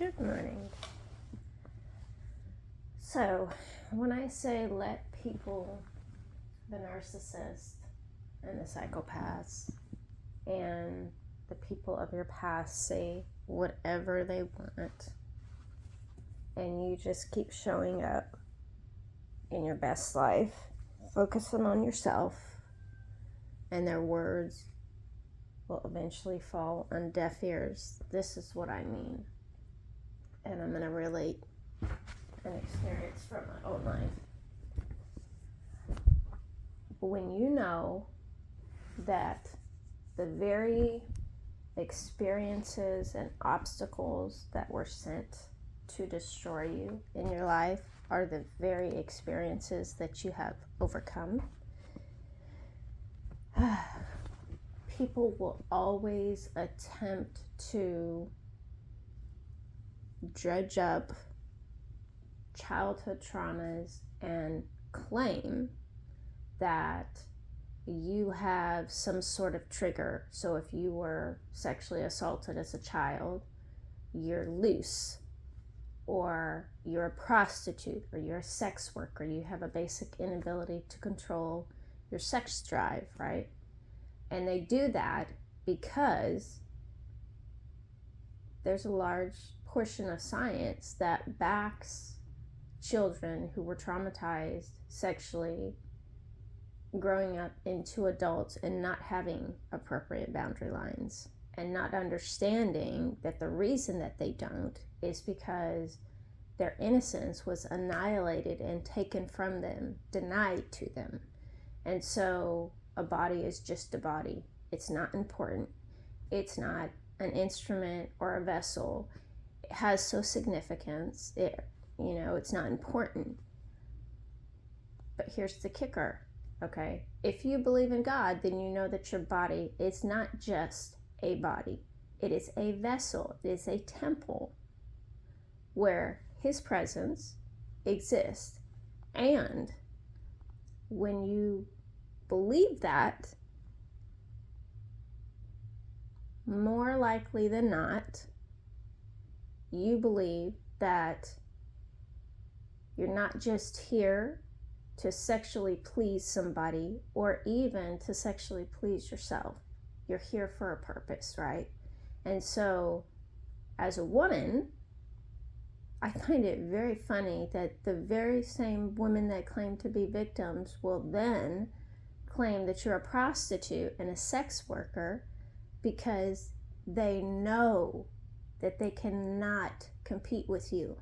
Good morning. So, when I say let people, the narcissist and the psychopaths and the people of your past say whatever they want, and you just keep showing up in your best life, focusing on yourself, and their words will eventually fall on deaf ears. This is what I mean. And I'm going to relate an experience from my own life. When you know that the very experiences and obstacles that were sent to destroy you in your life are the very experiences that you have overcome, people will always attempt to dredge up childhood traumas and claim that you have some sort of trigger. So if you were sexually assaulted as a child, you're loose, or you're a prostitute, or you're a sex worker, you have a basic inability to control your sex drive, right? And they do that because there's a large portion of science that backs children who were traumatized sexually growing up into adults and not having appropriate boundary lines, and not understanding that the reason that they don't is because their innocence was annihilated and taken from them, denied to them. And so a body is just a body. It's not important. It's not an instrument or a vessel. It has no significance. It's not important. But here's the kicker, okay? If you believe in God, then you know that your body is not just a body. It is a vessel. It is a temple where His presence exists. And when you believe that, more likely than not, you believe that you're not just here to sexually please somebody or even to sexually please yourself. You're here for a purpose, right? And so, as a woman, I find it very funny that the very same women that claim to be victims will then claim that you're a prostitute and a sex worker because they know that they cannot compete with you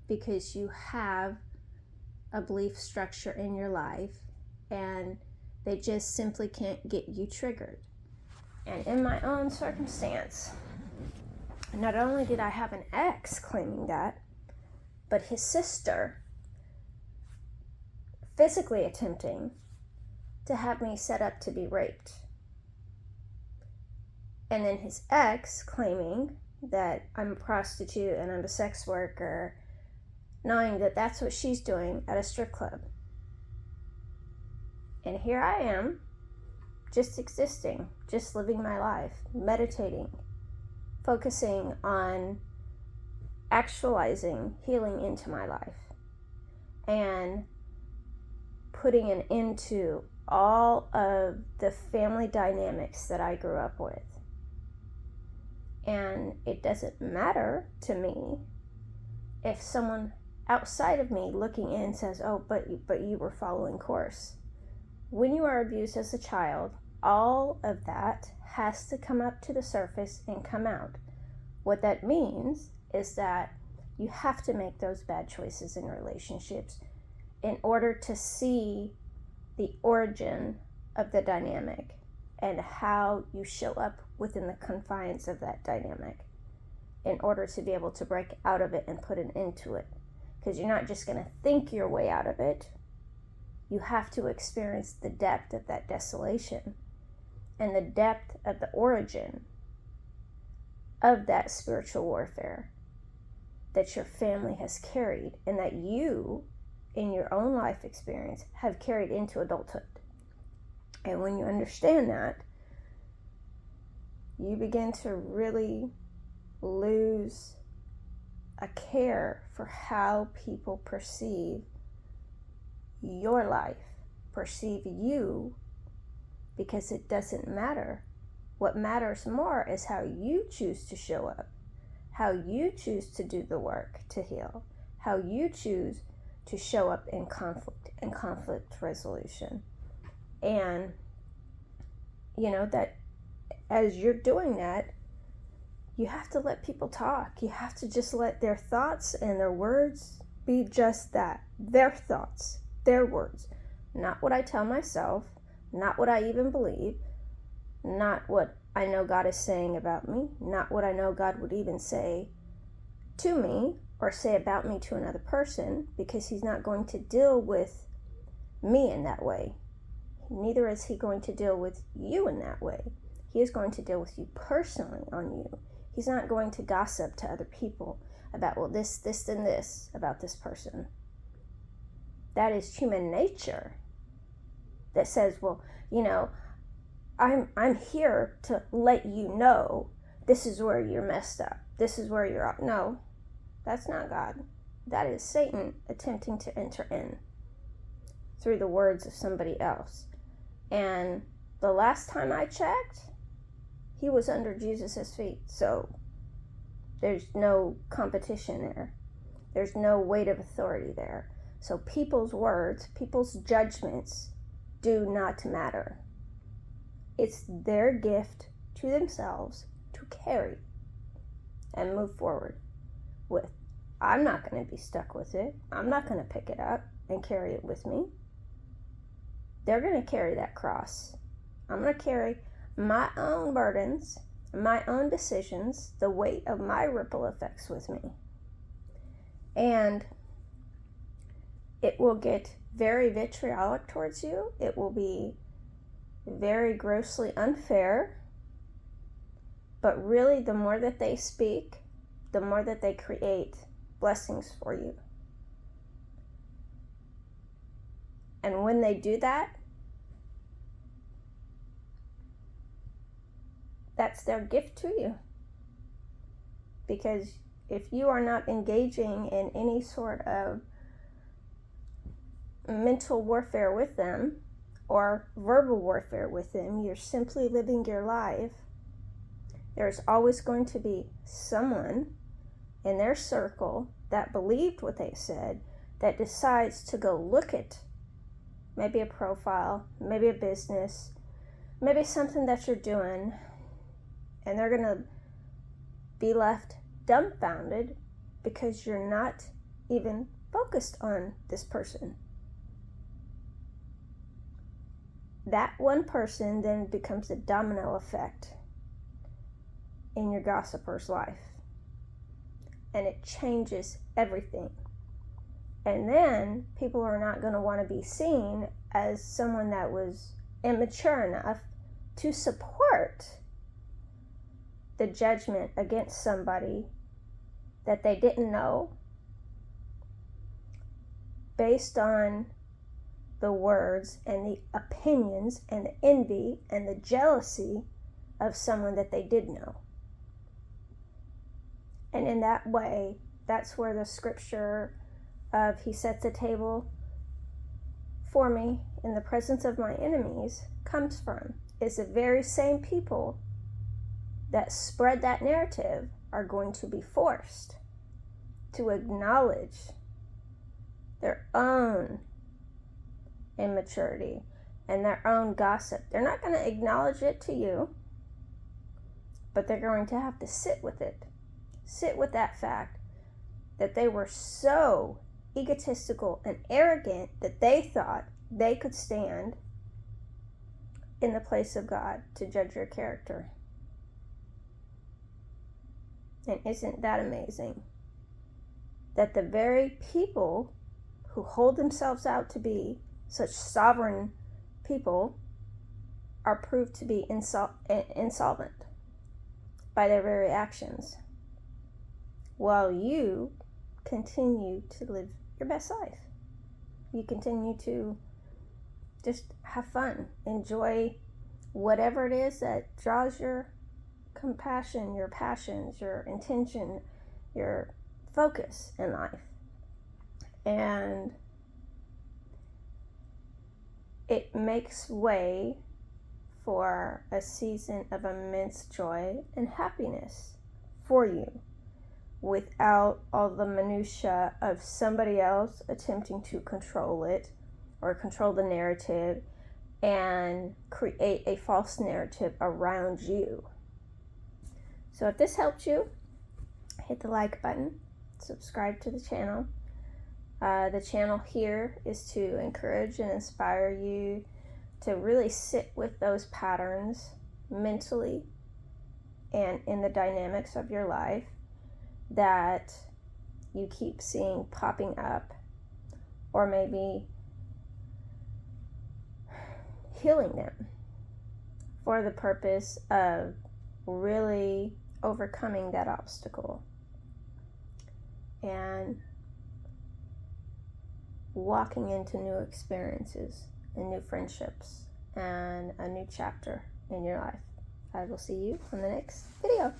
because you have a belief structure in your life and they just simply can't get you triggered. And in my own circumstance, not only did I have an ex claiming that, but his sister physically attempting to have me set up to be raped. And then his ex claiming that I'm a prostitute and I'm a sex worker, knowing that that's what she's doing at a strip club. And here I am, just existing, just living my life, meditating, focusing on actualizing healing into my life and putting an end to all of the family dynamics that I grew up with. And it doesn't matter to me if someone outside of me looking in says, oh, but you were following course. When you are abused as a child, all of that has to come up to the surface and come out. What that means is that you have to make those bad choices in relationships in order to see the origin of the dynamic and how you show up within the confines of that dynamic in order to be able to break out of it and put an end to it. Because you're not just going to think your way out of it. You have to experience the depth of that desolation and the depth of the origin of that spiritual warfare that your family has carried and that you, in your own life experience, have carried into adulthood. And when you understand that, you begin to really lose a care for how people perceive your life, perceive you, because it doesn't matter. What matters more is how you choose to show up, how you choose to do the work to heal, how you choose to show up in conflict and conflict resolution. And that as you're doing that, you have to let people talk. You have to just let their thoughts and their words be just that, their thoughts, their words, not what I tell myself, not what I even believe, not what I know God is saying about me, not what I know God would even say to me or say about me to another person, because he's not going to deal with me in that way. Neither is he going to deal with you in that way. He is going to deal with you personally on you. He's not going to gossip to other people about, well, this, and this about this person. That is human nature that says, well, I'm here to let you know this is where you're messed up. This is where you're off. No, that's not God. That is Satan attempting to enter in through the words of somebody else. And the last time I checked, he was under Jesus' feet. So there's no competition there. There's no weight of authority there. So people's words, people's judgments do not matter. It's their gift to themselves to carry and move forward with. I'm not going to be stuck with it. I'm not going to pick it up and carry it with me. They're going to carry that cross. I'm going to carry my own burdens, my own decisions, the weight of my ripple effects with me. And it will get very vitriolic towards you. It will be very grossly unfair. But really, the more that they speak, the more that they create blessings for you. And when they do that, that's their gift to you. Because if you are not engaging in any sort of mental warfare with them or verbal warfare with them, you're simply living your life. There's always going to be someone in their circle that believed what they said that decides to go look at maybe a profile, maybe a business, maybe something that you're doing, and they're going to be left dumbfounded because you're not even focused on this person. That one person then becomes a domino effect in your gossiper's life. And it changes everything. And then people are not going to want to be seen as someone that was immature enough to support the judgment against somebody that they didn't know based on the words and the opinions and the envy and the jealousy of someone that they did know. And in that way, that's where the scripture of he sets a table for me in the presence of my enemies comes from. It's the very same people that spread that narrative are going to be forced to acknowledge their own immaturity and their own gossip. They're not going to acknowledge it to you, but they're going to have to sit with it. Sit with that fact that they were so egotistical and arrogant that they thought they could stand in the place of God to judge your character. And isn't that amazing? That the very people who hold themselves out to be such sovereign people are proved to be insolvent by their very actions, while you continue to live your best life. You continue to just have fun, enjoy whatever it is that draws your compassion, your passions, your intention, your focus in life. And it makes way for a season of immense joy and happiness for you, without all the minutia of somebody else attempting to control it or control the narrative and create a false narrative around you. So if this helped you, hit the like button, subscribe to the channel. The channel here is to encourage and inspire you to really sit with those patterns mentally and in the dynamics of your life that you keep seeing popping up, or maybe healing them for the purpose of really overcoming that obstacle and walking into new experiences and new friendships and a new chapter in your life. I will see you on the next video.